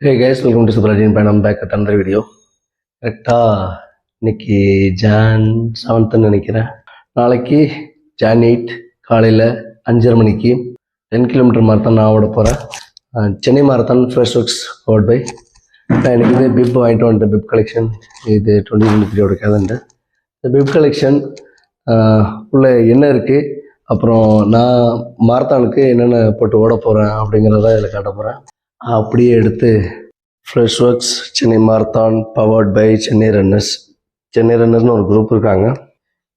Hey guys, welcome to Subrajin Pan. I'm back at another video. கரெக்டாக இன்னைக்கு John 7th நினைக்கிறேன். நாளைக்கு John 8 காலையில் 5:30 மணிக்கு 10 கிலோமீட்டர் மாரத்தான் நான் ஓட போகிறேன். Chennai marathon Freshworks powered by. நான் எனக்கு இது பிப் வாங்கிட்டு வந்துட்டேன். பிப் கலெக்ஷன் இது 2023 கேலண்டர். இந்த பிப் கலெக்ஷன் உள்ள என்ன இருக்குது, அப்புறம் நான் மாரத்தானுக்கு என்னென்ன போட்டு ஓட போகிறேன் அப்படிங்கிறத இதில் காட்ட போகிறேன். அப்படியே எடுத்து Freshworks Chennai marathon powered by Chennai runners. Chennai ரன்னர்னு ஒரு குரூப் இருக்காங்க.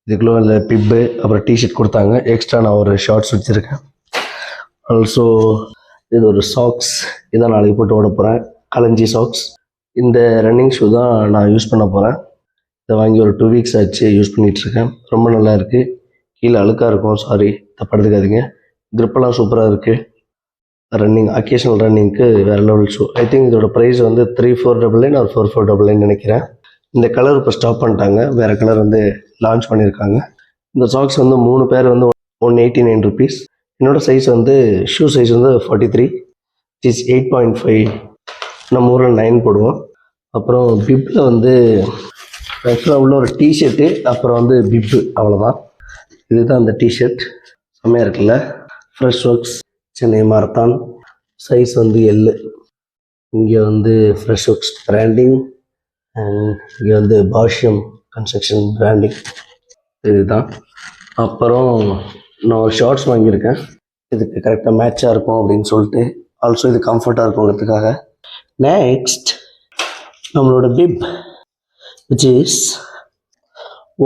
இதுக்குள்ளே இல்லை பிப்பு அப்புறம் டிஷர்ட் கொடுத்தாங்க. எக்ஸ்ட்ரா நான் ஒரு ஷார்ட்ஸ் வச்சுருக்கேன். ஆல்சோ இது ஒரு சாக்ஸ், இதான் நாளைக்கு போட்டு ஓட போகிறேன். கலஞ்சி சாக்ஸ். இந்த ரன்னிங் ஷூ தான் நான் யூஸ் பண்ண போகிறேன். இதை வாங்கி ஒரு 2 வீக்ஸ் ஆச்சு யூஸ் பண்ணிகிட்ருக்கேன். ரொம்ப நல்லா இருக்குது. கீழே அழுக்காக இருக்கும், சாரி தப்படுத்துக்காதீங்க. க்ரிப்பெல்லாம் சூப்பராக இருக்குது. ரன்னிங் அக்கேஷனல் ரன்னிங்க்கு வேறு லெவல் ஷூ. ஐ திங்க் இதோட ப்ரைஸ் வந்து 3499 ஆர் 4499 நினைக்கிறேன். இந்த கலர் இப்போ ஸ்டாப் பண்ணிட்டாங்க, வேறு கலர் வந்து லான்ச் பண்ணியிருக்காங்க. இந்த சாக்ஸ் வந்து 3 பேர் வந்து 189 ருபீஸ். என்னோடய சைஸ் வந்து ஷூ சைஸ் வந்து 43, இஸ் 8.5. நம்ம ஊரில் 9 போடுவோம். அப்புறம் பிப்பில் வந்து ஆக்சுவலாக உள்ள ஒரு டிஷர்ட்டு, அப்புறம் வந்து பிப்பு, அவ்வளோதான். இதுதான் அந்த டிஷர்ட். செம்மையாக இருக்குல்ல. ஃப்ரெஷ்வொர்க்ஸ் சென்னை மாரத்தான், சைஸ் வந்து எல்லு. இங்கே வந்து ஃப்ரெஷ்வொர்க்ஸ் பிராண்டிங் அண்ட் இங்கே வந்து பாஷ்யம் கன்ஸ்ட்ரக்ஷன் பிராண்டிங், இதுதான். அப்புறம் நான் ஒரு ஷார்ட்ஸ் வாங்கியிருக்கேன். இதுக்கு கரெக்டாக மேட்சாக இருக்கும் அப்படின்னு சொல்லிட்டு, ஆல்சோ இது கம்ஃபர்ட்டாக இருக்குங்கிறதுக்காக. நெக்ஸ்ட் நம்மளோட பிப் விச் இஸ்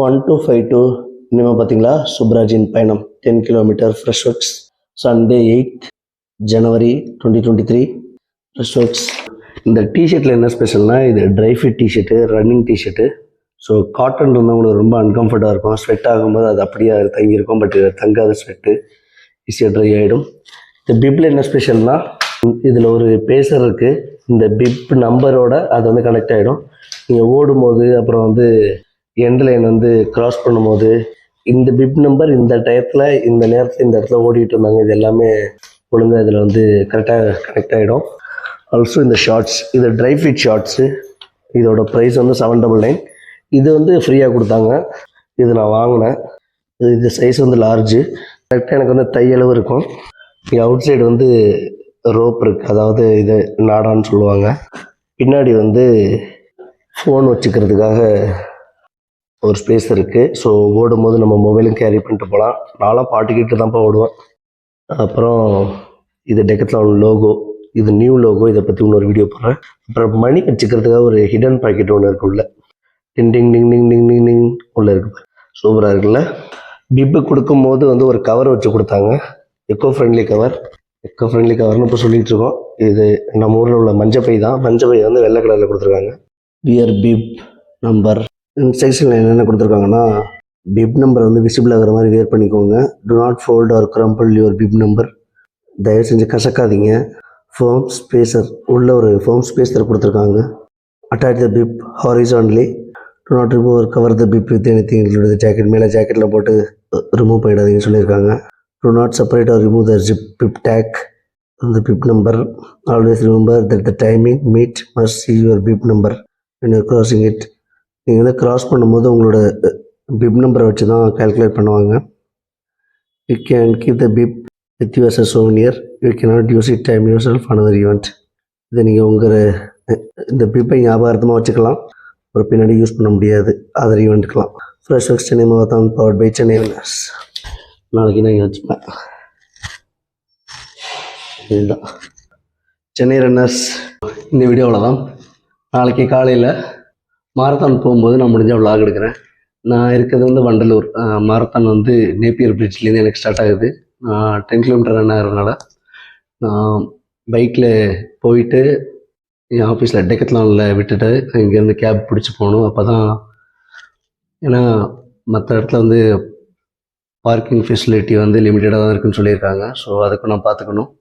1252. இனிமேல் பார்த்தீங்களா, சுப்ராஜின் பயணம் 10 kilometre Freshworks Sunday 8th January 2023 Freshworks. இந்த டிஷர்ட்டில் என்ன ஸ்பெஷல்னால், இது dry fit T-shirt, running T-shirt. So cotton இருந்தால் உங்களுக்கு ரொம்ப அன்கம்ஃபர்ட்டாக இருக்கும். ஸ்வெட் ஆகும்போது அது அப்படியே தங்கியிருக்கும், பட் தங்காத ஸ்வெட்டு ஈஸியாக ட்ரை ஆகிடும். இந்த பிப்பில் என்ன ஸ்பெஷல்னால், இதில் ஒரு பேசர் இருக்குது. இந்த பிப் நம்பரோட அது வந்து கனெக்ட் ஆகிடும். நீங்கள் ஓடும்போது அப்புறம் வந்து எண்ட் லைன் வந்து கிராஸ் பண்ணும்போது இந்த பிப் நம்பர் இந்த டயத்தில் இந்த நேரத்தில் இந்த இடத்துல ஓடிட்டு இருந்தாங்க, இது எல்லாமே ஒழுங்காக இதில் வந்து கரெக்டாக கனெக்ட் ஆகிடும். ஆல்சோ இந்த ஷார்ட்ஸ், இது ட்ரை ஃபிட் ஷார்ட்ஸு. இதோட ப்ரைஸ் வந்து 799. இது வந்து ஃப்ரீயாக கொடுத்தாங்க. இது நான் வாங்கினேன். இது சைஸ் வந்து லார்ஜு. கரெக்டாக எனக்கு வந்து தையளவு இருக்கும். இங்கே அவுட் சைடு வந்து ரோப் இருக்குது, அதாவது இது நாடான்னு சொல்லுவாங்க. பின்னாடி வந்து ஃபோன் வச்சுக்கிறதுக்காக ஒரு ஸ்பேஸ் இருக்குது. ஸோ ஓடும்போது நம்ம மொபைலும் கேரி பண்ணிட்டு போகலாம். நான்லாம் பாட்டுக்கிட்டு தான்ப்பா ஓடுவேன். அப்புறம் இது டெக்கத்லான் லோகோ, இது நியூ லோகோ. இதை பற்றி இன்னொரு வீடியோ போடுறேன். அப்புறம் மணி வச்சுக்கிறதுக்காக ஒரு ஹிடன் பாக்கெட் ஒன்று இருக்குது உள்ள. டிங் டிங் டிங் டிங் டிங் டிங் டிங் உள்ளே இருக்குது. சூப்பராக இருக்குல்ல. பிப்பு கொடுக்கும்போது வந்து ஒரு கவர் வச்சு கொடுத்தாங்க, eco friendly cover. Eco friendly கவர்னு இப்போ சொல்லிகிட்டு இருக்கோம். இது நம்ம ஊரில் உள்ள மஞ்சப்பை தான். மஞ்சப்பை வந்து வெள்ளை கலரில் கொடுத்துருக்காங்க. Wear பிப் number. இன்ஸ்ட்ரக்ஷனில் என்னென்ன கொடுத்துருக்காங்கன்னா, பிப் நம்பர் வந்து விசிபிள் ஆகிற மாதிரி வேர் பண்ணிக்கோங்க. Do not fold or crumple your bib number. தயவு செஞ்சு கசக்காதீங்க. ஃபோம் ஸ்பேசர், உள்ள ஒரு ஃபோம் ஸ்பேசர் கொடுத்துருக்காங்க. Attach the bib horizontally. Do not remove or cover the bib with anything including jacket. மேலே ஜாக்கெட்டில் போட்டு ரிமூவ் பண்ணிடாதீங்கன்னு சொல்லியிருக்காங்க. Do not separate or remove the chip bib tag அந்த bib number. Always remember that the timing mat must see your bib number when you're crossing it. நீங்கள் வந்து cross பண்ணும்போது உங்களோட பிப் நம்பரை வச்சு தான் கால்குலேட் பண்ணுவாங்க. You can keep the bib with you as a souvenir. You cannot use it time yourself another event. இதை நீங்கள் உங்கள் இந்த பிப்பை ஞாபகார்த்தமாக வச்சுக்கலாம், ஒரு பின்னாடி யூஸ் பண்ண முடியாது அதர் ஈவெண்ட்டுக்கலாம். Freshworks Chennai marathon powered by Chennai runners. நாளைக்கு நான் இங்கே வச்சுப்பேன். இதுதான் சென்னை ரன்னர்ஸ். இந்த வீடியோவில் தான். நாளைக்கு காலையில் மாரத்தான் போகும்போது நான் முடிஞ்ச விளாக் எடுக்கிறேன். நான் இருக்கிறது வந்து வண்டலூர். மாரத்தான் வந்து நேப்பியர் பிரிட்ஜ்லேருந்து எனக்கு ஸ்டார்ட் ஆகுது. 10 கிலோமீட்டர் ரன் ஆகிறதுனால நான் பைக்கில் போயிட்டு என் ஆஃபீஸில் டெக்கத்லானில் விட்டுட்டு இங்கேருந்து கேப் பிடிச்சி போகணும். அப்போ தான், ஏன்னா மற்ற இடத்துல வந்து பார்க்கிங் ஃபெசிலிட்டி வந்து லிமிட்டடாக தான் இருக்குதுன்னு சொல்லியிருக்காங்க. ஸோ அதுக்கு நான் பார்த்துக்கணும்.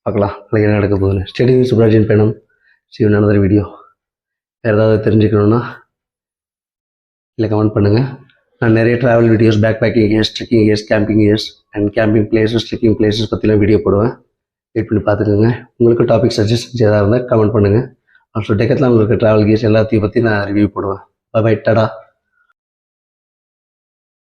பார்க்கலாம் நாளைக்கு என்ன நடக்க போகுதுன்னு. ஸ்டெடி சுப்ராஜின் பயணம். see you in another video. வேறு ஏதாவது தெரிஞ்சுக்கணுன்னா இல்லை கமெண்ட் பண்ணுங்கள். நான் நிறைய travel videos, backpacking gears, trekking gears, camping gears and camping places, trekking places பற்றிலாம் வீடியோ போடுவேன். வெயிட் பண்ணி பார்த்துக்கோங்க. உங்களுக்கு டாபிக் சஜஷன்ஸ் எதாவது இருந்தால் கமெண்ட் பண்ணுங்கள். ஆல்சோ டெக்கத்லானில் இருக்க ட்ராவல் கீர்ஸ் எல்லாத்தையும் பற்றி நான் ரிவ்யூ போடுவேன். Bye bye, Tata.